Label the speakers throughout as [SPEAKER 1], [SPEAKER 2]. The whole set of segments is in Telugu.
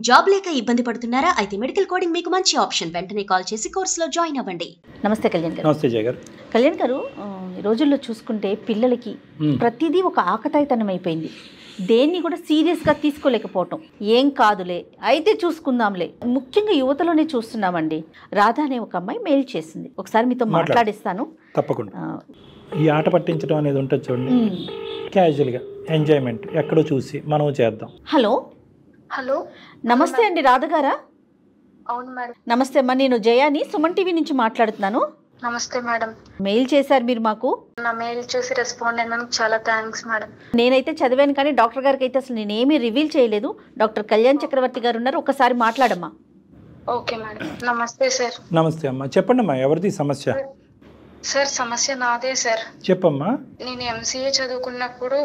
[SPEAKER 1] జాబ్ లేక ఇబ్బంది పడుతున్నారా? అయితే మెడికల్ కోడింగ్ మీకు మంచి ఆప్షన్. వెంటనే కాల్ చేసి కోర్సులో జాయిన్ అవ్వండి.
[SPEAKER 2] నమస్తే కళ్యాణ్ గారు.
[SPEAKER 3] నమస్తే జయ గారు.
[SPEAKER 2] కళ్యాణ్ గారు, ఈ రోజుల్లో చూసుకుంటే పిల్లలకి ప్రతిదీ ఒక ఆకతాయితనం అయిపోయింది. దేన్ని కూడా సీరియస్గా తీసుకోలేకపోవటం. ఏం కాదులే, అయితే చూసుకుందాంలే. ముఖ్యంగా యువతలోనే చూస్తున్నామండి. రాధా అనే ఒక అమ్మాయి మెయిల్ చేసింది. ఒకసారి మీతో మాట్లాడిస్తాను.
[SPEAKER 3] తప్పకుండా. ఈ ఆట పట్టించడం అనేది ఉంటుంది చూడండి, క్యాజువల్గా ఎంజాయ్మెంట్ ఎక్కడో చూసి మనం చేద్దాం.
[SPEAKER 2] హలో
[SPEAKER 4] హలో,
[SPEAKER 2] నమస్తే అండి, రాధ గారా?
[SPEAKER 4] అవును మేడం.
[SPEAKER 2] నమస్తే అమ్మా, నేను జయాని, సుమన్ టీవీ నుంచి మాట్లాడుతున్నాను.
[SPEAKER 4] నమస్తే మేడం.
[SPEAKER 2] మెయిల్ చేశారు మీరు మాకు.
[SPEAKER 4] నా మెయిల్ చూసి రెస్పాండ్ అయినందుకు చాలా థ్యాంక్స్ మేడం.
[SPEAKER 2] నేనైతే చదివాను, కానీ డాక్టర్ గారికి అయితే అసలు నేనేమీ రివీల్ చేయలేదు. డాక్టర్ కళ్యాణ్ చక్రవర్తి గారు ఉన్నారు, ఒకసారి మాట్లాడమ్మా.
[SPEAKER 4] Okay madam. నమస్తే సార్.
[SPEAKER 3] నమస్తే అమ్మా, చెప్పండి అమ్మా, ఎవరిది సమస్య?
[SPEAKER 4] సార్, సమస్య నాదే సార్.
[SPEAKER 3] చెప్పమ్మా.
[SPEAKER 4] నేను ఎంసీఏ చదువుకున్నప్పుడు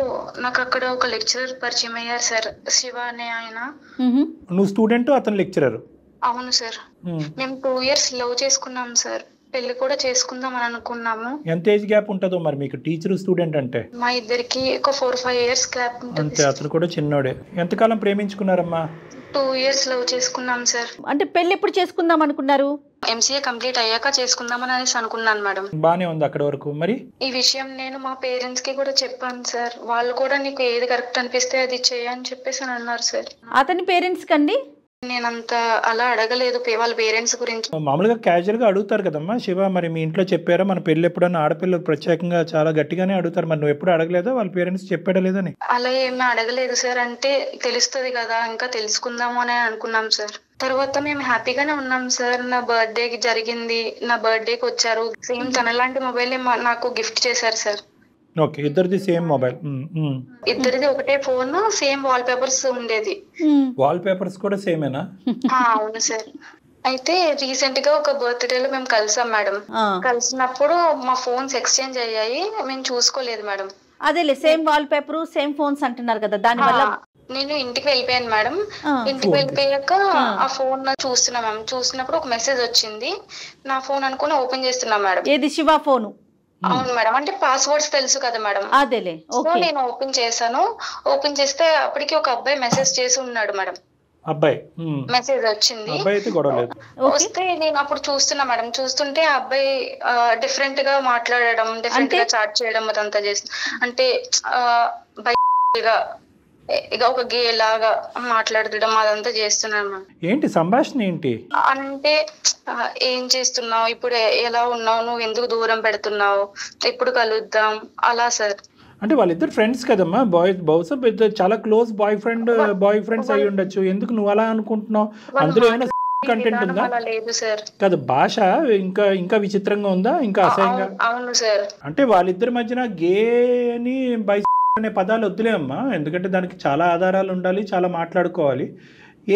[SPEAKER 4] నాకు అక్కడ ఒక లెక్చరర్ పరిచయం అయ్యారు సార్, శివ అనే ఆయన.
[SPEAKER 3] నువ్వు స్టూడెంట్, అతను లెక్చరర్?
[SPEAKER 4] అవును సార్. మేము 2 years లవ్ చేసుకున్నాం సార్. పెళ్లి కూడా చేసుకుందాం అని అనుకున్నాము.
[SPEAKER 3] ఎంత ఏజ్ గ్యాప్ ఉంటుందో మరి మీకు, టీచర్ స్టూడెంట్ అంటే?
[SPEAKER 4] మా ఇద్దరికి ఒక 4-5 years గ్యాప్ ఉంటుంది.
[SPEAKER 3] అంతే, అతను కూడా చిన్నోడే. ఎంతకాలం ప్రేమించుకున్నారమ్మా?
[SPEAKER 4] 2 years లవ్ చేసుకున్నాం సార్.
[SPEAKER 2] అంటే పెళ్లి ఎప్పుడు చేసుకుందాం అనుకున్నారు?
[SPEAKER 4] ఎంసీఏ కంప్లీట్ అయ్యాక చేసుకుందామని అనేసి అనుకున్నాను మేడం.
[SPEAKER 3] బానే ఉంది అక్కడ వరకు. మరి
[SPEAKER 4] ఈ విషయం నేను మా పేరెంట్స్ కి కూడా చెప్పాను సార్. వాళ్ళు కూడా నీకు ఏది కరెక్ట్ అనిపిస్తే అది చేయని చెప్పేసి అని అన్నారు సార్.
[SPEAKER 2] అతని పేరెంట్స్ కండి
[SPEAKER 4] నేనంత అలా అడగలేదు వాళ్ళ పేరెంట్స్ గురించి.
[SPEAKER 3] మామూలుగా క్యాజువల్ గా అడుగుతారు కదమ్మా. శివ, మరి మీ ఇంట్లో చెప్పారా మన పెళ్లి ఎప్పుడన్నా? ఆడపిల్లలు ప్రత్యేకంగా చాలా గట్టిగానే అడుగుతారు. మరి నువ్వు ఎప్పుడు అడగలేదా వాళ్ళ పేరెంట్స్ చెప్పాడా లేదని?
[SPEAKER 4] అలా ఏమీ అడగలేదు సార్. అంటే తెలుస్తుంది కదా, ఇంకా తెలుసుకుందాము అని అనుకున్నాం సార్. తర్వాత మేము హ్యాపీగానే ఉన్నాం సార్. నా బర్త్డేకి జరిగింది, నా బర్త్డేకి వచ్చారు. సేమ్ తనలాంటి మొబైల్ నాకు గిఫ్ట్ చేశారు సార్.
[SPEAKER 3] ఓకే, ఇద్దరిది సేమ్ మొబైల్?
[SPEAKER 4] ఇద్దరిది ఒకటే ఫోన్, సేమ్ వాల్ పేపర్స్ ఉండేది.
[SPEAKER 3] వాల్ పేపర్స్ కూడా సేమేనా?
[SPEAKER 4] అవును సార్. అయితే రీసెంట్ గా ఒక బర్త్డే లో మేము కలిసాం మేడం. కలిసినప్పుడు మా ఫోన్స్ ఎక్స్చేంజ్ అయ్యాయి, మేము చూసుకోలేదు మేడం.
[SPEAKER 2] అదేలే, same wall paper same phones అంటున్నారు కదా, దాని వల్ల.
[SPEAKER 4] నేను ఇంటికి వెళ్ళిపోయాను మేడం. ఇంటికి వెళ్ళిపోయాక ఆ ఫోన్ చూస్తున్నా మ్యామ్. చూసినప్పుడు ఒక మెసేజ్ వచ్చింది. నా ఫోన్ అనుకుని ఓపెన్ చేస్తున్నా మేడం.
[SPEAKER 2] ఏది? శివ ఫోను?
[SPEAKER 4] అవును మేడం. అంటే పాస్వర్డ్స్ తెలుసు కదా మేడం.
[SPEAKER 2] అదేలే.
[SPEAKER 4] సో నేను ఓపెన్ చేశాను. ఓపెన్ చేస్తే అప్పటికి ఒక అబ్బాయి మెసేజ్ చేసి ఉన్నాడు మేడం.
[SPEAKER 3] అబ్బాయి
[SPEAKER 4] మెసేజ్ వచ్చింది. వస్తే నేను అప్పుడు చూస్తున్నా మేడం. చూస్తుంటే ఆ అబ్బాయి డిఫరెంట్ గా మాట్లాడడం, డిఫరెంట్ గా చాట్ చేయడం అదంతా చేస్తుంది. అంటే ఇక ఒక గే లాగా మాట్లాడడం అదంతా చేస్తున్నాను.
[SPEAKER 3] ఏంటి సంభాషణ ఏంటి
[SPEAKER 4] అంటే, ఏం చేస్తున్నావు ఇప్పుడు, ఎలా ఉన్నావు, నువ్వు ఎందుకు దూరం పెడుతున్నావు, ఎప్పుడు కలుద్దాం, అలా సార్.
[SPEAKER 3] అంటే వాళ్ళిద్దరు ఫ్రెండ్స్ కదమ్మా, బహుశా చాలా క్లోజ్ బాయ్ ఫ్రెండ్స్ అయి ఉండొచ్చు. ఎందుకు నువ్వు అలా అనుకుంటున్నావు? అందులో ఏమైనా కంటెంట్ ఉందా?
[SPEAKER 4] లేదు సార్.
[SPEAKER 3] కాదు, భాష ఇంకా విచిత్రంగా ఉందా, ఇంకా అసహ్యంగా?
[SPEAKER 4] అవును సార్.
[SPEAKER 3] అంటే వాళ్ళిద్దరి మధ్యన గే అని బై అనే పదాలు వద్దులే అమ్మా, ఎందుకంటే దానికి చాలా ఆధారాలు ఉండాలి, చాలా మాట్లాడుకోవాలి.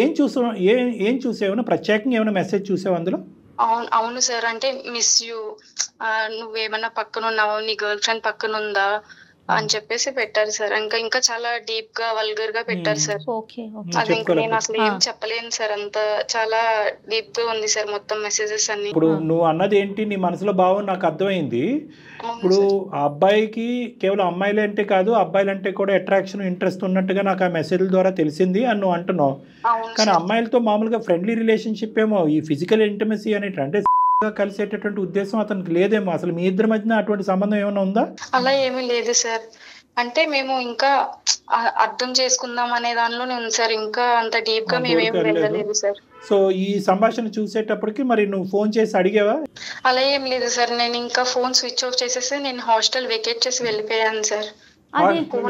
[SPEAKER 3] ఏం చూసావు? ప్రత్యేకంగా ఏమైనా మెసేజ్ చూసావు అందులో?
[SPEAKER 4] అవును సార్. అంటే మిస్ యూ, నువ్వేమన్నా పక్కన ఉన్నావు, నీ గర్ల్ ఫ్రెండ్ పక్కన ఉందా అని చెప్పేసి పెట్టారు సార్. ఇంకా చాలా డీప్ గా వల్గర్ గా పెట్టారు సార్. అది ఇంకా నేను అసలు ఏం చెప్పలేను సార్. అంత చాలా డీప్ గా ఉంది సార్ మొత్తం మెసేజెస్ అన్ని.
[SPEAKER 3] ఇప్పుడు నువ్వు అన్నది ఏంటి, నీ మనసులో భావం నాకు అర్థమైంది. ఇప్పుడు ఆ అబ్బాయికి కేవలం అమ్మాయిలు అంటే కాదు, అబ్బాయిలంటే కూడా అట్రాక్షన్, ఇంట్రెస్ట్ ఉన్నట్టుగా నాకు ఆ మెసేజ్ల ద్వారా తెలిసింది అని నువ్వు అంటున్నావు. కానీ అమ్మాయిలతో మామూలుగా ఫ్రెండ్లీ రిలేషన్షిప్ ఏమో, ఈ ఫిజికల్ ఇంటిమసీ అనేటి అంటే కలిసేటటువంటి ఉద్దేశం అతనికి లేదేమో. అసలు మీ ఇద్దరి మధ్యన అటువంటి సంబంధం ఏమైనా ఉందా?
[SPEAKER 4] అలా ఏమీ లేదు సార్. అంటే మేము ఇంకా అర్థం చేసుకుందాం అనే దానిలోనే ఉంది సార్. ఇంకా అంత డీప్ గా మేమేం వెళ్ళలేదు సార్.
[SPEAKER 3] సో ఈ సంభాషణ చూసేటప్పటికి మరి నువ్వు ఫోన్ చేసి అడిగావా?
[SPEAKER 4] అలా ఏం లేదు సార్. నేను ఇంకా ఫోన్ స్విచ్ ఆఫ్ చేసేసి నేను హాస్టల్ వెకేట్ చేసి వెళ్ళిపోయాను సార్.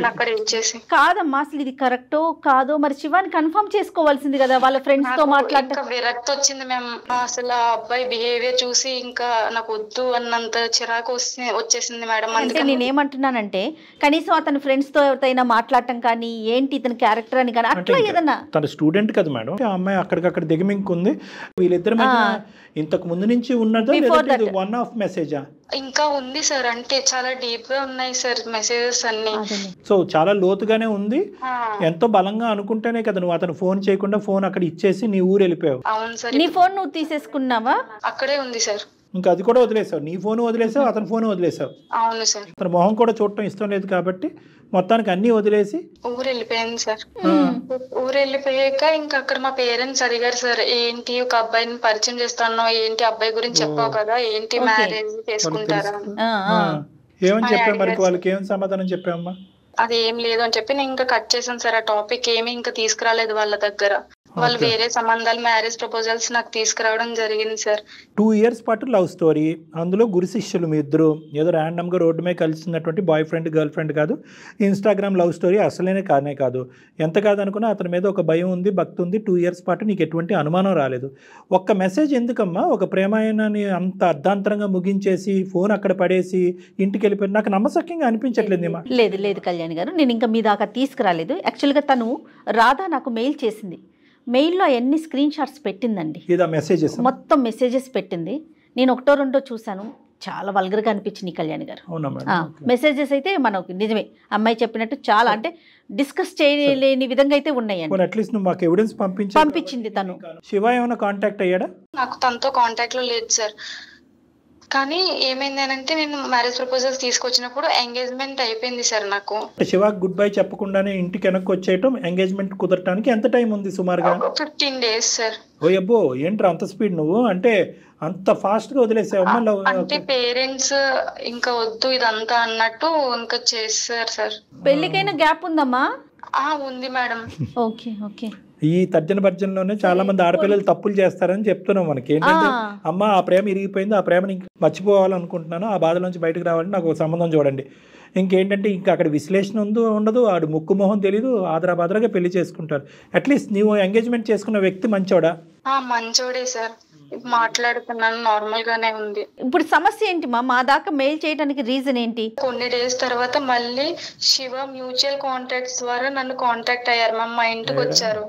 [SPEAKER 4] అక్కడ ఇచ్చేసి.
[SPEAKER 2] కాదమ్మా, అసలు ఇది కరెక్టో కాదో మరి శివాని కన్ఫర్మ్ చేసుకోవాల్సింది కదా, వాళ్ళ ఫ్రెండ్స్ తో మాట్లాడటం.
[SPEAKER 4] విరక్తి వచ్చింది మేము. అసలు ఆ అబ్బాయి బిహేవియర్ చూసి ఇంకా నాకు వద్దు అన్నంత చిరాకు వచ్చేసింది మేడం.
[SPEAKER 2] అంటే నేనేమంటున్నానంటే, కనీసం అతని ఫ్రెండ్స్ తో ఎవరితోనైనా మాట్లాడటం కానీ, ఏంటి ఇతని క్యారెక్టర్ అని కానీ అట్లా ఏదన్నా.
[SPEAKER 3] తన స్టూడెంట్ కదా మేడం, ఆ అమ్మాయి అక్కడికక్కడ దిగమింకుంది. వీళ్ళిద్దరి మధ్య ఇంతకు ముందు నుంచి ఉన్నదా, వన్ ఆఫ్ మెసేజా?
[SPEAKER 4] ఇంకా ఉంది సార్. అంటే చాలా డీప్ గా ఉన్నాయి సార్ మెసేజెస్ అన్ని.
[SPEAKER 3] సో చాలా లోతుగానే ఉంది. ఎంతో బలంగా అనుకుంటేనే కదా నువ్వు అతను ఫోన్ చేయకుండా ఫోన్ అక్కడ ఇచ్చేసి నీ ఊరు వెళ్ళిపోయావు.
[SPEAKER 4] అవును సార్.
[SPEAKER 2] నీ ఫోన్ నువ్వు తీసేసుకున్నావా?
[SPEAKER 4] అక్కడే ఉంది సార్.
[SPEAKER 3] ఇంకా అది కూడా వదిలేసావు, నీ ఫోన్ వదిలేసావు, అతని ఫోన్ వదిలేసావు.
[SPEAKER 4] అవును సార్.
[SPEAKER 3] అతని మొహం కూడా చూడటం ఇష్టం లేదు కాబట్టి మొత్తానికి అన్ని వదిలేసి
[SPEAKER 4] ఊరు వెళ్ళిపోయాను సార్. ఊరు వెళ్ళిపోయాక ఇంకా అక్కడ మా పేరెంట్స్ అడిగారు సార్, ఏంటి ఒక అబ్బాయిని పరిచయం చేస్తాను, ఏంటి అబ్బాయి గురించి చెప్పావు కదా, ఏంటి మ్యారేజ్ చేసుకుంటారా అని.
[SPEAKER 3] ఏమని చెప్పావు మరి? వాళ్ళకి ఏం సమాధానం చెప్పావమ్మా?
[SPEAKER 4] అది ఏం లేదు అని చెప్పి నేను ఇంకా కట్ చేశాను సార్. ఆ టాపిక్ ఏమి ఇంకా తీసుకురాలేదు వాళ్ళ దగ్గర. వాళ్ళు వేరే సంబంధాలు, మ్యారేజ్ ప్రపోజల్స్ నాకు తీసుకురావడం జరిగింది సార్.
[SPEAKER 3] 2 years పాటు లవ్ స్టోరీ, అందులో గురు శిష్యులు మీ ఇద్దరు, ఏదో ర్యాండమ్గా రోడ్డు మీద కలిసినటువంటి బాయ్ ఫ్రెండ్ గర్ల్ ఫ్రెండ్ కాదు, ఇన్స్టాగ్రామ్ లవ్ స్టోరీ అసలేనే కానే కాదు. ఎంత కాదనుకున్నా అతని మీద ఒక భయం ఉంది, భక్తి ఉంది. 2 years పాటు నీకు ఎటువంటి అనుమానం రాలేదు. ఒక్క మెసేజ్ ఎందుకమ్మా ఒక ప్రేమాయణాన్ని అంత అర్ధాంతరంగా ముగించేసి ఫోన్ అక్కడ పడేసి ఇంటికి వెళ్ళిపోయి? నాకు నమ్మసక్యంగా అనిపించట్లేదు.
[SPEAKER 2] లేదు లేదు కళ్యాణ్ గారు, నేను ఇంకా మీ దాకా తీసుకురాలేదు. యాక్చువల్గా తను రాధా నాకు మెయిల్ చేసింది. మెయిల్లో అవన్నీ స్క్రీన్ షాట్స్ పెట్టిందండి,
[SPEAKER 3] మెసేజెస్
[SPEAKER 2] మొత్తం మెసేజెస్ పెట్టింది. నేను ఒకటో రెండో చూశాను, చాలా వల్గర్గా అనిపించింది కళ్యాణ్ గారు. మెసేజెస్ అయితే మనకు నిజమే అమ్మాయి చెప్పినట్టు చాలా, అంటే డిస్కస్ చేయలేని విధంగా అయితే ఉన్నాయండి.
[SPEAKER 3] అట్లీస్ట్ నువ్వు మాకు ఎవిడెన్స్
[SPEAKER 2] పంపించింది తను.
[SPEAKER 3] శివ ఏమైనా కాంటాక్ట్ అయ్యాడా?
[SPEAKER 4] నాకు తనతో కాంటాక్ట్ లో లేదు సార్. కానీ ఏమైంది అంటే నేను మ్యారేజ్ ప్రపోజల్స్ తీసుకొచ్చినప్పుడు ఎంగేజ్మెంట్ అయిపోయింది సార్. నాకు
[SPEAKER 3] శివాకి గుడ్ బై చెప్పకుండానే ఇంటికి వెనక్కి వచ్చేయటం, ఎంగేజ్మెంట్ కుదరటానికి ఎంత టైం ఉంది సుమారుగా?
[SPEAKER 4] 15 days సార్.
[SPEAKER 3] ఓ అబ్బో, ఏంట్రా అంత స్పీడ్? నువ్వు అంటే అంత ఫాస్ట్ గా వదిలేసావమ్మా?
[SPEAKER 4] అంటే పేరెంట్స్ ఇంకా వద్దు ఇదంతా అన్నట్టు ఇంకా చేస్తారు సార్.
[SPEAKER 2] పెళ్లికైనా గ్యాప్ ఉందమ్మా?
[SPEAKER 4] ఉంది మేడం.
[SPEAKER 2] Okay okay.
[SPEAKER 3] ఈ తర్జన భర్జనలోనే చాలా మంది ఆడపిల్లలు తప్పులు చేస్తారని చెప్తున్నాం. మనకి ఏంటంటే అమ్మ ఆ ప్రేమ ఇరిగిపోయింది, ఆ ప్రేమని మర్చిపోవాలనుకుంటున్నాను, ఆ బాధ నుంచి బయటకు రావాలని నాకు ఒక సంబంధం చూడండి. ఇంకేంటంటే ఇంకా అక్కడ విశ్లేషణ ఉండదు, ఆడు ముక్కు మొహం తెలీదు, ఆదరాబాదరాగా పెళ్లి చేసుకుంటారు. అట్లీస్ట్ నీవు ఎంగేజ్మెంట్ చేసుకున్న వ్యక్తి మంచోడా?
[SPEAKER 4] మంచోడే సార్, మాట్లాడుతున్నాను, నార్మల్ గానే ఉంది.
[SPEAKER 2] ఇప్పుడు సమస్య ఏంటి మా దాకా మెయిల్ చేయడానికి రీజన్ ఏంటి?
[SPEAKER 4] కొన్ని డేస్ తర్వాత మళ్ళీ శివ మ్యూచువల్ కాంటాక్ట్స్ ద్వారా నన్ను కాంటాక్ట్ అయ్యారు, మా ఇంటికి వచ్చారు.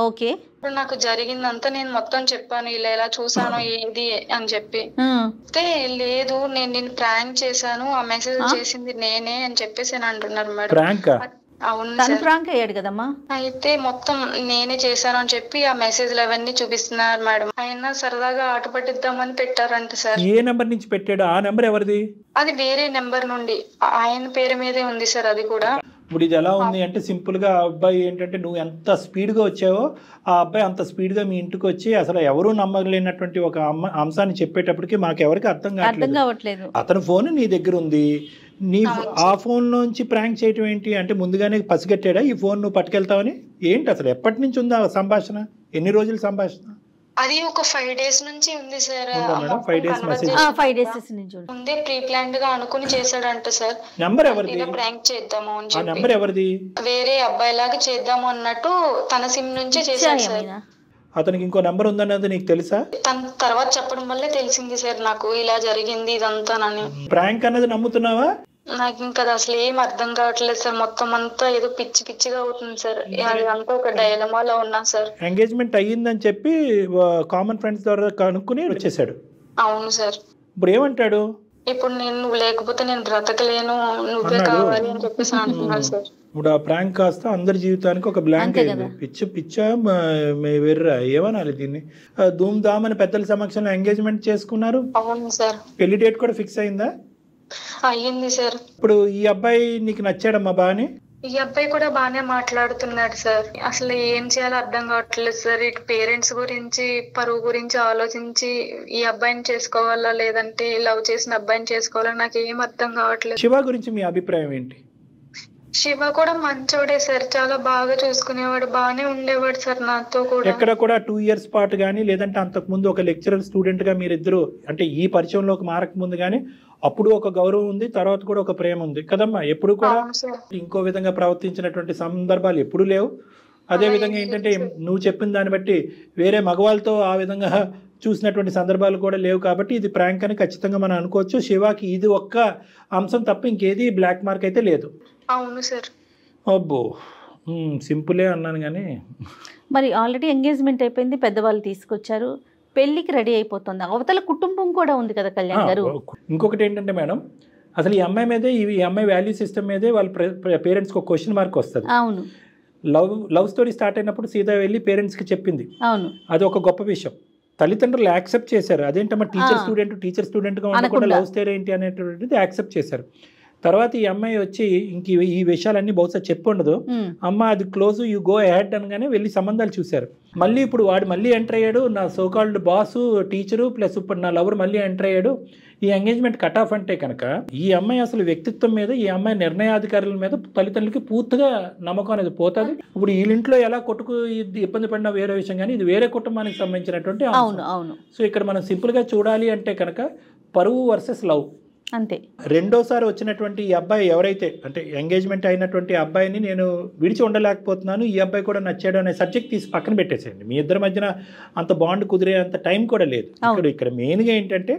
[SPEAKER 2] ఓకే.
[SPEAKER 4] ఇప్పుడు నాకు జరిగిందంతా నేను మొత్తం చెప్పాను, ఇలా చూసాను ఏది అని చెప్పి. అయితే లేదు నేను ప్రాంక్ చేశాను, ఆ మెసేజ్ చేసింది నేనే అని చెప్పేసి అంటున్నారు మేడం. అవును సార్,
[SPEAKER 2] ప్రాంక్ అయ్యాడు కదమ్మా.
[SPEAKER 4] అయితే మొత్తం నేనే చేశాను అని చెప్పి ఆ మెసేజ్లు అవన్నీ చూపిస్తున్నారు మేడం. ఆయన సరదాగా ఆట పట్టిద్దామని పెట్టారంట సార్.
[SPEAKER 3] ఏ నెంబర్ నుంచి పెట్టాడు? ఆ నెంబర్ ఎవరిది?
[SPEAKER 4] అది వేరే నెంబర్ నుండి, ఆయన పేరు మీదే ఉంది సార్ అది కూడా.
[SPEAKER 3] ఇప్పుడు ఇది ఎలా ఉంది అంటే సింపుల్ గా అబ్బాయి ఏంటంటే నువ్వు ఎంత స్పీడ్ గా వచ్చావో ఆ అబ్బాయి అంత స్పీడ్ గా మీ ఇంటికి వచ్చి అసలు ఎవరు నమ్మలేనటువంటి ఒక అంశాన్ని చెప్పేటప్పటికి మాకెవరికి అర్థం కావట్లేదు. అతని ఫోన్ నీ దగ్గర ఉంది, నీ ఆ ఫోన్ నుంచి ప్రాంక్ చేయటం ఏంటి అంటే ముందుగానే పసిగట్టాడా ఈ ఫోన్ నువ్వు పట్టుకెళ్తావని? ఏంటి అసలు ఎప్పటి నుంచి ఉంది ఆ సంభాషణ? ఎన్ని రోజుల సంభాషణ?
[SPEAKER 4] అది ఒక 5 days నుంచి ఉంది సార్.
[SPEAKER 3] 5 days
[SPEAKER 4] ముందే ప్రీ ప్లాన్డ్ గా అనుకుని చేశాడంట సార్.
[SPEAKER 3] నంబర్ ఎవరిది?
[SPEAKER 4] ప్రాంక్ చేద్దాము అని చెప్పి.
[SPEAKER 3] నంబర్ ఎవరిది?
[SPEAKER 4] వేరే అబ్బాయి లాగా చేద్దాము అన్నట్టు తన సిమ్ నుంచే చేశాడు సార్.
[SPEAKER 3] అతనికి ఇంకో నంబర్ ఉందన్నది నీకు తెలుసా?
[SPEAKER 4] తన తర్వాత చెప్పడం వల్లే తెలిసింది సార్ నాకు ఇలా జరిగింది ఇదంతానని.
[SPEAKER 3] ప్రాంక్ అన్నది నమ్ముతున్నావా?
[SPEAKER 4] నాకు ఇంకా అసలు ఏం అర్థం కావట్లేదు సార్, మొత్తం అంతా ఏదో పిచ్చి పిచ్చిగా అవుతుంది సార్. అదంతా ఒక డైలమాలో ఉన్నా సార్.
[SPEAKER 3] ఎంగేజ్మెంట్ అయ్యిందని చెప్పి కామన్ ఫ్రెండ్స్ ద్వారా కనుక్కుని వచ్చేసాడు.
[SPEAKER 4] అవును సార్.
[SPEAKER 3] ఇప్పుడు ఏమంటాడు?
[SPEAKER 4] ఇప్పుడు నువ్వు లేకపోతే నేను బ్రతకలేను, నువ్వే కావాలి అని చెప్పేసి అంటున్నాడు సార్.
[SPEAKER 3] ఇప్పుడు ఆ ప్రాంక్ కాస్త అందరి జీవితానికి ఒక బ్లాంక్ అయింది. పిచ్చా వెర్రా ఏమనాలి దీన్ని? ధూమ్ ధామ్ అని పెద్దల సమక్షంలో ఎంగేజ్మెంట్ చేసుకున్నారు.
[SPEAKER 4] అవును సార్.
[SPEAKER 3] పెళ్లి డేట్ కూడా ఫిక్స్ అయిందా?
[SPEAKER 4] అయ్యింది సార్.
[SPEAKER 3] ఇప్పుడు ఈ అబ్బాయి నీకు నచ్చాడమ్మా బానే?
[SPEAKER 4] ఈ అబ్బాయి కూడా బానే మాట్లాడుతున్నాడు సార్. అసలు ఏం చేయాలో అర్థం కావట్లేదు సార్. ఇటు పేరెంట్స్ గురించి, పరువు గురించి ఆలోచించి ఈ అబ్బాయిని చేసుకోవాలా లేదంటే లవ్ చేసిన అబ్బాయిని చేసుకోవాలా నాకు ఏం అర్థం కావట్లేదు.
[SPEAKER 3] శివ గురించి మీ అభిప్రాయం ఏంటి?
[SPEAKER 4] శివ కూడా మంచోడే సార్, చాలా బాగా చూసుకునేవాడు, బాగానే ఉండేవాడు సార్ నాతో కూడా.
[SPEAKER 3] ఎక్కడ కూడా 2 years పాటు కానీ లేదంటే అంతకు ముందు ఒక లెక్చరర్ స్టూడెంట్ గా మీరిద్దరు అంటే ఈ పరిచయంలోకి మారక ముందు కానీ అప్పుడు ఒక గౌరవం ఉంది, తర్వాత కూడా ఒక ప్రేమ ఉంది కదమ్మా? ఎప్పుడు కూడా ఇంకో విధంగా ప్రవర్తించినటువంటి సందర్భాలు ఎప్పుడు లేవు. అదే విధంగా ఏంటంటే నువ్వు చెప్పిన దాన్ని బట్టి వేరే మగవాళ్ళతో ఆ విధంగా చూసినటువంటి సందర్భాలు కూడా లేవు. కాబట్టి ఇది ప్రాంక్ అని ఖచ్చితంగా మనం అనుకోవచ్చు. శివాకి ఇది ఒక్క అంశం తప్ప ఇంకేది బ్లాక్ మార్క్ అయితే లేదు.
[SPEAKER 4] అవును సార్.
[SPEAKER 3] అబ్బో సింపులే అన్నాను కానీ.
[SPEAKER 2] మరి ఆల్రెడీ ఎంగేజ్మెంట్ అయిపోయింది, పెద్దవాళ్ళు తీసుకొచ్చారు, పెళ్లికి రెడీ అయిపోతుంది, అవతల కుటుంబం కూడా ఉంది కదా కళ్యాణ్ గారు.
[SPEAKER 3] ఇంకొకటి ఏంటంటే మేడం, అసలు ఈ అమ్మాయి మీదే ఈ అమ్మాయి వాల్యూ సిస్టమ్ మీదే వాళ్ళ పేరెంట్స్కి ఒక క్వశ్చన్ మార్క్ వస్తుంది.
[SPEAKER 2] అవును.
[SPEAKER 3] లవ్ స్టోరీ స్టార్ట్ అయినప్పుడు సీదా వెళ్ళి పేరెంట్స్కి చెప్పింది.
[SPEAKER 2] అవును.
[SPEAKER 3] అది ఒక గొప్ప విషయం. తల్లిదండ్రులు యాక్సెప్ట్ చేశారు. అదేంటమ్మా టీచర్ స్టూడెంట్గా ఉండకుండా లవ్ స్టోరీ ఏంటి అనేటువంటిది యాక్సెప్ట్ చేశారు. తర్వాత ఈ అమ్మాయి వచ్చి ఇంక ఈ విషయాలన్నీ బహుశా చెప్పుండదు, అమ్మ అది క్లోజ్, యూ గో అహెడ్ అనగానే వెళ్ళి సంబంధాలు చూశారు. మళ్ళీ ఇప్పుడు వాడు మళ్ళీ ఎంటర్ అయ్యాడు, నా సోకాల్డ్ బాసు టీచరు ప్లస్ ఇప్పుడు నా లవర్ మళ్ళీ ఎంటర్ అయ్యాడు. ఈ ఎంగేజ్మెంట్ కట్ ఆఫ్ అంటే కనుక ఈ అమ్మాయి అసలు వ్యక్తిత్వం మీద, ఈ అమ్మాయి నిర్ణయాధికారుల మీద తల్లిదండ్రులకి పూర్తిగా నమ్మకం అనేది పోతుంది. ఇప్పుడు వీళ్ళింట్లో ఎలా కొట్టుకు ఇబ్బంది పడినా వేరే విషయం, కానీ ఇది వేరే కుటుంబానికి సంబంధించినటువంటి అంశం. సో ఇక్కడ మనం సింపుల్ గా చూడాలి అంటే కనుక పరువు వర్సెస్ లవ్
[SPEAKER 2] అంతే.
[SPEAKER 3] రెండోసారి వచ్చినటువంటి ఈ అబ్బాయి ఎవరైతే అంటే ఎంగేజ్మెంట్ అయినటువంటి అబ్బాయిని నేను విడిచి ఉండలేకపోతున్నాను, ఈ అబ్బాయి కూడా నచ్చాడు అనే సబ్జెక్ట్ తీసి పక్కన పెట్టేసేయండి. మీ ఇద్దరి మధ్యన అంత బాండ్ కుదిరే అంత టైం కూడా లేదు. ఇక్కడ మెయిన్గా ఏంటంటే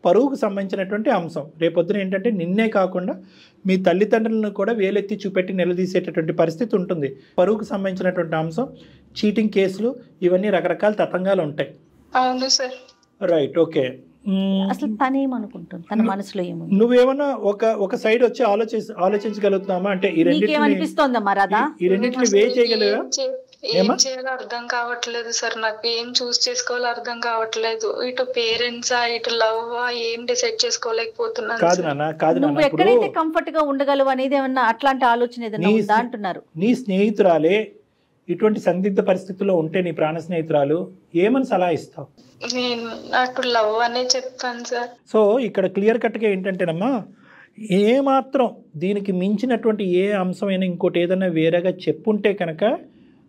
[SPEAKER 3] పరువుకు సంబంధించినటువంటి అంశం. రేపొద్దున ఏంటంటే నిన్నే కాకుండా మీ తల్లిదండ్రులను కూడా వేలెత్తి చూపెట్టి నిలదీసేటటువంటి పరిస్థితి ఉంటుంది. పరువుకు సంబంధించినటువంటి అంశం, చీటింగ్ కేసులు, ఇవన్నీ రకరకాల తతంగాలు ఉంటాయి.
[SPEAKER 4] అవును సార్.
[SPEAKER 3] Right, okay.
[SPEAKER 2] అసలు తనేమనుకుంటుంది, తన మనసులో ఏముంది?
[SPEAKER 3] నువ్వేమన్నా ఒక సైడ్ వచ్చి ఆలోచించగలుగుతున్నామా? అంటే ఈ రెండింటిని వే చేయగలరా?
[SPEAKER 4] ఏం చేయాలో అర్థం కావట్లేదు సార్, నాకు ఏం చూస్ చేసుకోవాలో అర్థం కావట్లేదు. ఇటు పేరెంట్స్ ఇటు లవ్ ఏం డిసైడ్ చేసుకోలేకపోతున్నాను.
[SPEAKER 3] కాదు నాన్న, కాదు నాన్న,
[SPEAKER 2] ఎక్కడైతే కంఫర్ట్ గా ఉండగలవు అనేది ఏమన్నా అట్లాంటి ఆలోచన ఏదైనా ఉందా అంటున్నారు.
[SPEAKER 3] నీ స్నేహితురాలే ఇటువంటి సందిగ్ధ పరిస్థితుల్లో ఉంటే, నీ ప్రాణ స్నేహితురాలు, ఏమని సలహా ఇస్తావు?
[SPEAKER 4] నేను అటు లవ్ అనే చెప్తాను సార్.
[SPEAKER 3] సో ఇక్కడ క్లియర్ కట్గా ఏంటంటేనమ్మా, ఏమాత్రం దీనికి మించినటువంటి ఏ అంశమైనా ఇంకోటి ఏదైనా వేరేగా చెప్పుంటే కనుక,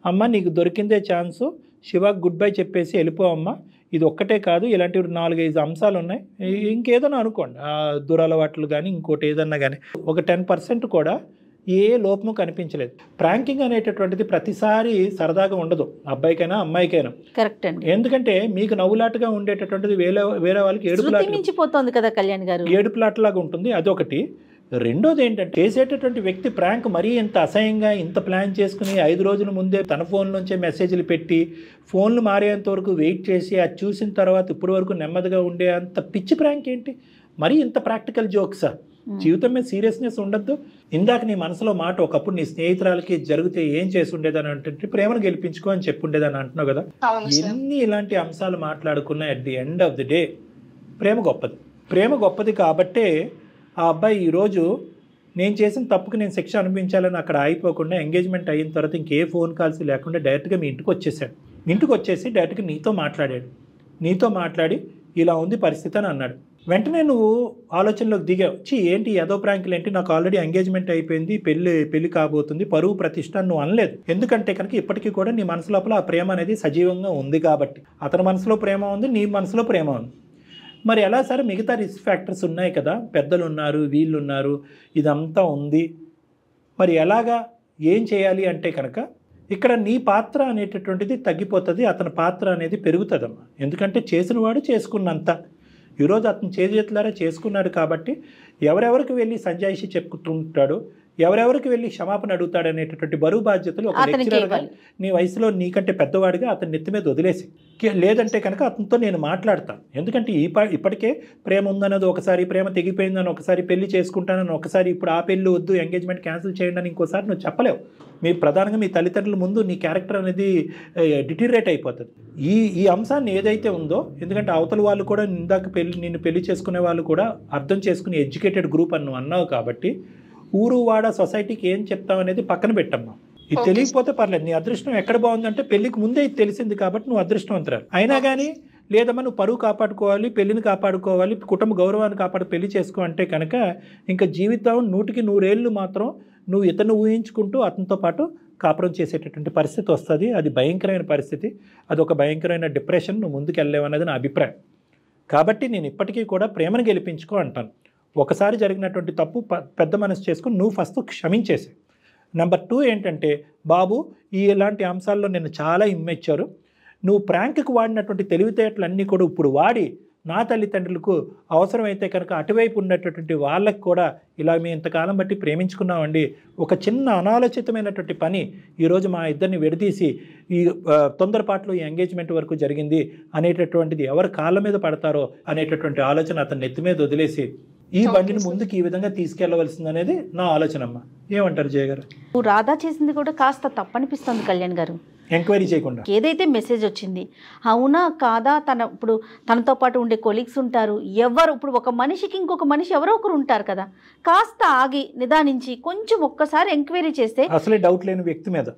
[SPEAKER 3] అమ్మ నీకు దొరికిందే ఛాన్సు, శివాకి గుడ్ బై చెప్పేసి వెళ్ళిపోవమ్మా. ఇది ఒక్కటే కాదు, ఇలాంటి 4-5 అంశాలు ఉన్నాయి. ఇంకేదైనా అనుకోండి, దురలవాట్లు కానీ ఇంకోటి ఏదన్నా కానీ, ఒక 10% కూడా ఏ లోపము కనిపించలేదు. ప్రాంకింగ్ అనేటటువంటిది ప్రతిసారి సరదాగా ఉండదు, అబ్బాయికైనా అమ్మాయికైనా.
[SPEAKER 2] కరెక్ట్ అండి.
[SPEAKER 3] ఎందుకంటే మీకు నవ్వులాటగా ఉండేటటువంటిది వేరే వాళ్ళకి
[SPEAKER 2] ఏడుపులాటమించిపోతుంది కదా కళ్యాణ్ గారు,
[SPEAKER 3] ఏడుపులాటలాగా ఉంటుంది. అదొకటి. రెండోది ఏంటంటే, చేసేటటువంటి వ్యక్తి ప్రాంక్ మరీ ఇంత అసహ్యంగా ఇంత ప్లాన్ చేసుకుని 5 రోజుల ముందే తన ఫోన్ నుంచే మెసేజ్లు పెట్టి ఫోన్లు మారేంత వరకు వెయిట్ చేసి అది చూసిన తర్వాత ఇప్పటి వరకు నెమ్మదిగా ఉండే అంత పిచ్చి ప్రాంక్ ఏంటి? మరీ ఇంత ప్రాక్టికల్ జోక్సా? జీవితం మీద సీరియస్నెస్ ఉండద్దు. ఇందాక నీ మనసులో మాట, ఒకప్పుడు నీ స్నేహితురాలకి జరిగితే ఏం చేసి ఉండేదని అంటే ప్రేమను గెలిపించుకో అని చెప్పుండేదని అంటున్నావు కదా. ఎన్ని ఇలాంటి అంశాలు మాట్లాడుకున్నా at the end of the day ప్రేమ గొప్పది. ప్రేమ గొప్పది కాబట్టే ఆ అబ్బాయి ఈరోజు నేను చేసిన తప్పుకి నేను శిక్ష అనిపించాలని అక్కడ ఆగిపోకుండా ఎంగేజ్మెంట్ అయిన తర్వాత ఇంకే ఫోన్ కాల్స్ లేకుండా డైరెక్ట్గా మీ ఇంటికి వచ్చేసాడు. ఇంటికి వచ్చేసి డైరెక్ట్గా నీతో మాట్లాడాడు. నీతో మాట్లాడి ఇలా ఉంది పరిస్థితి అని అన్నాడు. వెంటనే నువ్వు ఆలోచనలోకి దిగావు. ఏంటి ఏదో ప్రాంకులు ఏంటి, నాకు ఆల్రెడీ ఎంగేజ్మెంట్ అయిపోయింది, పెళ్లి కాబోతుంది, పరువు ప్రతిష్ట నువ్వు అనలేదు. ఎందుకంటే కనుక ఇప్పటికీ కూడా నీ మనసు లోపల ఆ ప్రేమ అనేది సజీవంగా ఉంది కాబట్టి. అతని మనసులో ప్రేమ ఉంది, నీ మనసులో ప్రేమ ఉంది. మరి ఎలా సార్, మిగతా రిస్క్ ఫ్యాక్టర్స్ ఉన్నాయి కదా, పెద్దలు ఉన్నారు, వీళ్ళు ఉన్నారు, ఇదంతా ఉంది. మరి ఎలాగా, ఏం చేయాలి అంటే కనుక ఇక్కడ నీ పాత్ర అనేటటువంటిది తగ్గిపోతుంది, అతని పాత్ర అనేది పెరుగుతుందమ్మా. ఎందుకంటే చేసిన వాడు చేసుకున్నంత. ఈరోజు అతను చేతులారా చేసుకున్నాడు కాబట్టి ఎవరెవరికి వెళ్ళి సంజాయిషి చెప్పుకుంటుంటాడు, ఎవరెవరికి వెళ్ళి క్షమాపణ అడుగుతాడు అనేటటువంటి బరువు బాధ్యతలు ఒక లెక్చరర్గా నీ వయసులో నీకంటే పెద్దవాడిగా అతని నెత్తి మీద వదిలేసి, లేదంటే కనుక అతనితో నేను మాట్లాడతాను. ఎందుకంటే ఇప్పటికే ప్రేమ ఉందన్నది ఒకసారి, ప్రేమ తెగిపోయిందని ఒకసారి, పెళ్లి చేసుకుంటానని ఒకసారి, ఇప్పుడు ఆ పెళ్లి వద్దు ఎంగేజ్మెంట్ క్యాన్సిల్ చేయండి అని ఇంకోసారి నువ్వు చెప్పలేవు. మీ ప్రధానంగా మీ తల్లిదండ్రుల ముందు నీ క్యారెక్టర్ అనేది డిటీరియేట్ అయిపోతుంది. ఈ అంశాన్ని ఏదైతే ఉందో, ఎందుకంటే అవతల వాళ్ళు కూడా ఇందాక నిన్ను పెళ్లి చేసుకునే వాళ్ళు కూడా అర్థం చేసుకుని ఎడ్యుకేటెడ్ గ్రూప్ అని నువ్వు అన్నావు కాబట్టి ఊరు వాడ సొసైటీకి ఏం చెప్తావు అనేది పక్కన పెట్టమ్మా. ఇది తెలియకపోతే పర్లేదు, నీ అదృష్టం ఎక్కడ బాగుందంటే పెళ్లికి ముందే ఇది తెలిసింది కాబట్టి నువ్వు అదృష్టవంతురాలు. అయినా కానీ లేదమ్మా నువ్వు పరువు కాపాడుకోవాలి, పెళ్లిని కాపాడుకోవాలి, కుటుంబ గౌరవాన్ని పెళ్లి చేసుకో అంటే కనుక ఇంకా జీవితం 100కి 100 ఏళ్ళు మాత్రం నువ్వు ఇతను ఊహించుకుంటూ అతనితో పాటు కాపురం చేసేటటువంటి పరిస్థితి వస్తుంది. అది భయంకరమైన పరిస్థితి, అది ఒక భయంకరమైన డిప్రెషన్, నువ్వు ముందుకు వెళ్ళలేవన్నది నా అభిప్రాయం. కాబట్టి నేను ఇప్పటికీ కూడా ప్రేమను గెలిపించుకో అంటాను. ఒకసారి జరిగినటువంటి తప్పు పెద్ద మనసు చేసుకుని నువ్వు ఫస్ట్ క్షమించేసే. నెంబర్ 2 ఏంటంటే, బాబు ఇలాంటి అంశాల్లో నేను చాలా ఇమ్మెచ్చారు, నువ్వు ప్రాంక్కి వాడినటువంటి తెలివితేటలన్నీ కూడా ఇప్పుడు వాడి నా తల్లిదండ్రులకు అవసరమైతే కనుక అటువైపు ఉన్నటువంటి వాళ్ళకి కూడా ఇలా మేము ఇంతకాలం బట్టి ప్రేమించుకున్నామండి, ఒక చిన్న అనాలోచితమైనటువంటి పని ఈరోజు మా ఇద్దరిని విడదీసి ఈ తొందరపాట్లు ఈ ఎంగేజ్మెంట్ వరకు జరిగింది అనేటటువంటిది ఎవరు కాళ్ళ మీద పడతారో అనేటటువంటి ఆలోచన అతని నెత్తి మీద వదిలేసి ఈ బండిని ముందుకు ఈ విధంగా తీసుకెళ్లవలసింది అనేది నా ఆలోచన అమ్మా. ఏమంటారు జయ గారు?
[SPEAKER 2] రాధా చేసింది కూడా కాస్త తప్పనిపిస్తుంది కళ్యాణ్ గారు.
[SPEAKER 3] ఎంక్వైరీ చేయకుండా
[SPEAKER 2] ఏదైతే మెసేజ్ వచ్చింది అవునా కాదా, ఇప్పుడు తనతో పాటు ఉండే కొలీగ్స్ ఉంటారు, ఎవరు ఇప్పుడు ఒక మనిషికి ఇంకొక మనిషి ఎవరో ఒకరు ఉంటారు కదా, కాస్త ఆగి నిదానించి కొంచెం ఒక్కసారి ఎంక్వైరీ చేస్తే
[SPEAKER 3] అసలే డౌట్ లేని వ్యక్తి మీద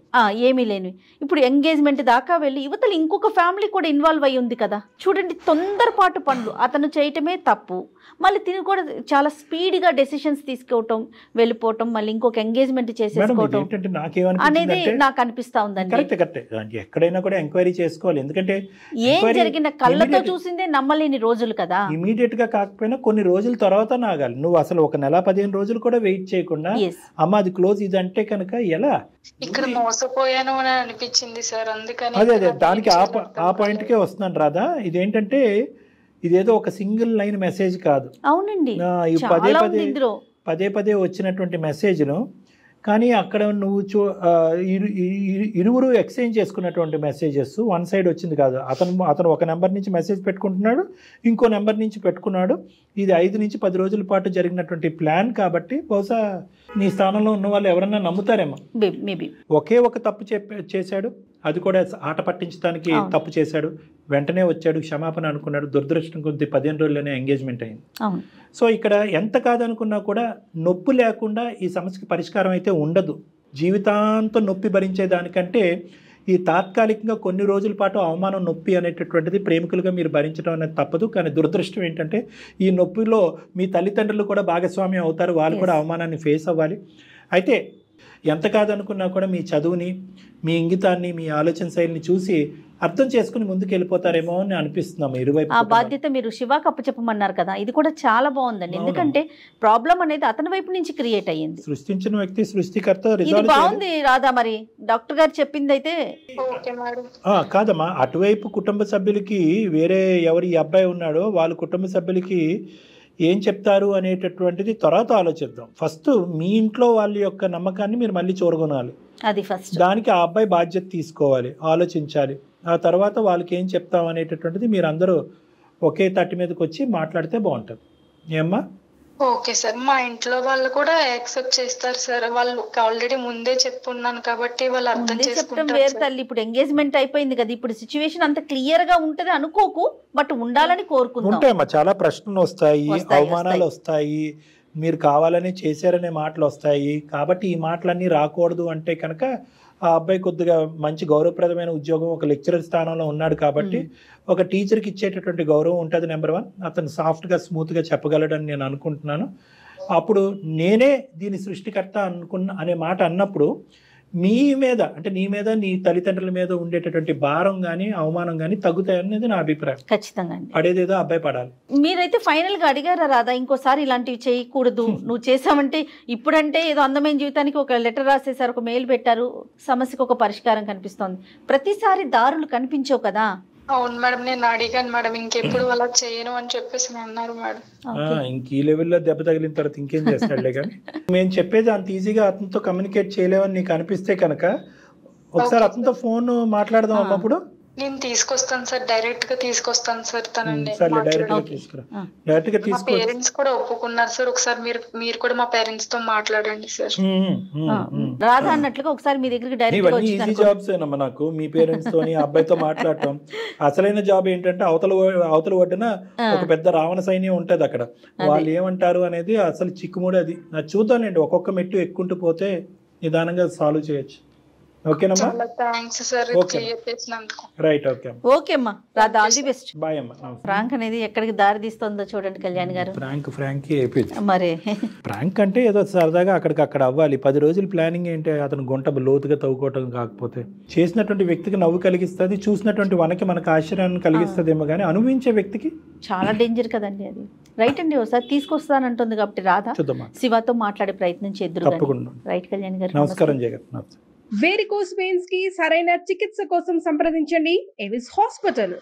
[SPEAKER 2] ఏమీ లేనివి. ఇప్పుడు ఎంగేజ్మెంట్ దాకా వెళ్ళి యువతలు ఇంకొక ఫ్యామిలీ కూడా ఇన్వాల్వ్ అయ్యి ఉంది కదా, చూడండి తొందరపాటు పనులు అతను చేయటమే తప్పు. మళ్ళీ తిని కూడా చాలా స్పీడ్గా డెసిషన్స్ తీసుకోవటం, వెళ్ళిపోవటం, మళ్ళీ ఇంకొక ఎంగేజ్మెంట్ చేసేసుకోవటం అనేది నాకు అనిపిస్తా ఉందండి.
[SPEAKER 3] ఎక్కడైనా కూడా ఎంక్వైరీ చేసుకోవాలి, ఎందుకంటే
[SPEAKER 2] ఏం జరిగిన కళ్ళతో చూసిందే నమ్మలేని రోజులు కదా.
[SPEAKER 3] ఇమీడియట్ గా కాకపోయినా కొన్ని రోజుల తర్వాత నాగాలి. నువ్వు అసలు ఒక నెల 15 రోజులు కూడా వెయిట్ చేయకుండా అమ్మ అది క్లోజ్ ఇది అంటే కనుక ఎలా
[SPEAKER 4] ఇక్కడ మోసపోయాను అని అనిపించింది సార్, అందుకని
[SPEAKER 3] అదే దానికి ఆ పాయింట్కే వస్తున్నాను రాదా. ఇదేంటంటే ఇదేదో ఒక సింగిల్ లైన్ మెసేజ్ కాదు.
[SPEAKER 2] అవునండి,
[SPEAKER 3] పదే పదే వచ్చినటువంటి మెసేజ్ను, కానీ అక్కడ నువ్వు ఇరువురు ఎక్స్చేంజ్ చేసుకున్నటువంటి మెసేజెస్ వన్ సైడ్ వచ్చింది కాదు. అతను ఒక నెంబర్ నుంచి మెసేజ్ పెట్టుకుంటున్నాడు, ఇంకో నెంబర్ నుంచి పెట్టుకున్నాడు. ఇది 5 నుంచి 10 రోజుల పాటు జరిగినటువంటి ప్లాన్ కాబట్టి బహుశా నీ స్థానంలో ఉన్న వాళ్ళు ఎవరన్నా నమ్ముతారేమో.
[SPEAKER 2] మేబీ
[SPEAKER 3] ఒకే ఒక తప్పు చేశాడు, అది కూడా ఆట పట్టించడానికి తప్పు చేశాడు. వెంటనే వచ్చాడు, క్షమాపణ అనుకున్నాడు. దురదృష్టం కొద్ది 15 రోజుల్లోనే ఎంగేజ్మెంట్ అయింది. సో ఇక్కడ ఎంత కాదనుకున్నా కూడా నొప్పి లేకుండా ఈ సమస్యకి పరిష్కారం అయితే ఉండదు. జీవితాంతం నొప్పి భరించేదానికంటే ఈ తాత్కాలికంగా కొన్ని రోజుల పాటు అవమానం, నొప్పి అనేటటువంటిది ప్రేమికులుగా మీరు భరించడం అనేది తప్పదు. కానీ దురదృష్టం ఏంటంటే ఈ నొప్పిలో మీ తల్లిదండ్రులు కూడా భాగస్వామ్యం అవుతారు, వాళ్ళు కూడా అవమానాన్ని ఫేస్ అవ్వాలి. అయితే ఎంత కాదనుకున్నా కూడా మీ చదువుని, మీ ఇంగితాన్ని, మీ ఆలోచన శైలిని చూసి అర్థం చేసుకుని ముందుకు వెళ్ళిపోతారేమో అని అనిపిస్తున్నాము. ఇరువైపు
[SPEAKER 2] ఆ బాధ్యత మీరు శివాకి అప్పచెప్పమన్నారు కదా, ఇది కూడా చాలా బాగుందండి. ఎందుకంటే ప్రాబ్లం అనేది అతని వైపు నుంచి క్రియేట్ అయ్యింది.
[SPEAKER 3] సృష్టించిన వ్యక్తి సృష్టికర్త.
[SPEAKER 2] ఇది బాగుంది రాధా. మరి డాక్టర్ గారు చెప్పింది అయితే
[SPEAKER 3] కాదమ్మా, అటువైపు కుటుంబ సభ్యులకి వేరే ఎవరు ఈ అబ్బాయి ఉన్నాడో వాళ్ళ కుటుంబ సభ్యులకి ఏం చెప్తారు అనేటటువంటిది తర్వాత ఆలోచిద్దాం. ఫస్ట్ మీ ఇంట్లో వాళ్ళ యొక్క నమ్మకాన్ని మీరు మళ్ళీ చూరగొనాలి.
[SPEAKER 2] అది ఫస్ట్.
[SPEAKER 3] దానికి ఆ అబ్బాయి బాధ్యత తీసుకోవాలి, ఆలోచించాలి. ఆ తర్వాత వాళ్ళకి ఏం చెప్తాం అనేటటువంటిది మీరు అందరూ ఒకే తట్టి మీదకి వచ్చి మాట్లాడితే బాగుంటుంది. ఏమ్మా?
[SPEAKER 4] ఓకే సార్, మా ఇంట్లో వాళ్ళు కూడా యాక్సెప్ట్ చేస్తారు సార్. వాళ్ళకి ఆల్రెడీ ముందే చెప్పున్నాను కాబట్టి వాళ్ళు అర్థం చేసుకుంటారు.
[SPEAKER 2] వేరు తల్లి, ఇప్పుడు ఎంగేజ్మెంట్ అయిపోయింది కదా, ఇప్పుడు సిచ్యువేషన్ అంత క్లియర్ గా ఉంటది అనుకోకు, బట్ ఉండాలని కోరుకుంటాం.
[SPEAKER 3] ఉంటాయమ్మా, చాలా ప్రశ్నలు వస్తాయి, అవమానాలు వస్తాయి, మీరు కావాలని చేశారనే మాటలు వస్తాయి. కాబట్టి ఈ మాటలన్నీ రాకూడదు అంటే కనుక ఆ అబ్బాయి కొద్దిగా మంచి గౌరవప్రదమైన ఉద్యోగం, ఒక లెక్చరర్ స్థానంలో ఉన్నాడు కాబట్టి ఒక టీచర్కి ఇచ్చేటటువంటి గౌరవం ఉంటుంది. నెంబర్ 1, అతను సాఫ్ట్గా స్మూత్గా చెప్పగలడని నేను అనుకుంటున్నాను. అప్పుడు నేనే దీని సృష్టికర్త అనే మాట అన్నప్పుడు మీ మీద, అంటే నీ మీద, నీ తల్లిదండ్రుల మీద ఉండేటటువంటి భారం కానీ అవమానం కానీ తగ్గుతాయనేది నా అభిప్రాయం.
[SPEAKER 2] ఖచ్చితంగా
[SPEAKER 3] పడేదేదో అబ్బాయి పడాలి.
[SPEAKER 2] మీరైతే ఫైనల్ గా అడిగారా రాదా, ఇంకోసారి ఇలాంటివి చేయకూడదు నువ్వు చేసావంటే? ఇప్పుడంటే ఏదో అందమైన జీవితానికి ఒక లెటర్ రాసేసారు, ఒక మెయిల్ పెట్టారు, సమస్యకు ఒక పరిష్కారం కనిపిస్తోంది. ప్రతిసారి దారులు కనిపించవు కదా.
[SPEAKER 4] అవును మేడం, నేను అడిగాను మేడం, ఇంకెప్పుడు అలా చేయను అని చెప్పేసి అన్నారు మేడం.
[SPEAKER 3] ఇంక ఈ లెవెల్లో దెబ్బ తగిలిన తర్వాత ఇంకేం చేస్తాడులే. కానీ మేము చెప్పేది అంత ఈజీగా అతనితో కమ్యూనికేట్ చేయలేమని నీకు అనిపిస్తే కనుక ఒకసారి అతనితో ఫోన్ మాట్లాడదాం అన్నప్పుడు.
[SPEAKER 4] నేను తీసుకొస్తాను సార్, డైరెక్ట్ గా తీసుకొస్తాను సార్ తనండి. పేరెంట్స్ కూడా ఒప్పుకున్నారు సార్. ఒకసారి మీరు కూడా మా పేరెంట్స్ తో మాట్లాడండి సార్.
[SPEAKER 2] రాధా అన్నట్లుగా ఒకసారి మీ దగ్గరికి డైరెక్ట్
[SPEAKER 3] ఈజీ జాబ్స్ ఏనమ్మా నాకు, మీ పేరెంట్స్ తోని అబ్బాయితో మాట్లాడటం. అసలైన జాబ్ ఏంటంటే అవతల ఒడ్డున ఒక పెద్ద రావణ సైన్యం ఉంటది, అక్కడ వాళ్ళు ఏమంటారు అనేది అసలు చిక్కుముడి. అది చూద్దానండి, ఒక్కొక్క మెట్టు ఎక్కుంటూ పోతే నిదానంగా సాల్వ్ చేయొచ్చు. ఓకేనమ్మా? రైట్,
[SPEAKER 2] ఓకే అమ్మా Radha, all the best.
[SPEAKER 3] Bye అమ్మా.
[SPEAKER 2] ప్రాంక్ అనేది ఎక్కడికి దారి తీస్తుందో చూడండి కళ్యాణ్ గారు.
[SPEAKER 3] ఫ్రాంక్ అయిపోయింది
[SPEAKER 2] మరి.
[SPEAKER 3] ప్రాంక్ అంటే ఏదో సరదాగా అక్కడ అవ్వాలి. 10 రోజులు ప్లానింగ్ ఏంటి, అతను గుంట లోతుగా తవ్వుకోవటం కాకపోతే. చేసినటువంటి వ్యక్తికి నవ్వు కలిగిస్తుంది, చూసినటువంటి మనకి ఆశ్చర్యాన్ని కలిగిస్తుందేమో, కానీ అనుభవించే వ్యక్తికి చాలా
[SPEAKER 2] డేంజర్ కదండి అది. రైట్ అండి, ఒకసారి తీసుకొస్తానంటుంది కాబట్టి రాధా శివతో మాట్లాడే ప్రయత్నం చేద్దాం.
[SPEAKER 3] తప్పకుండా.
[SPEAKER 2] రైట్ కళ్యాణ్ గారు,
[SPEAKER 3] నమస్కారం. జగన్.
[SPEAKER 5] వేరికోస్ వెయిన్స్ కి సరైన చికిత్స కోసం సంప్రదించండి ఎవిస్ హాస్పిటల్.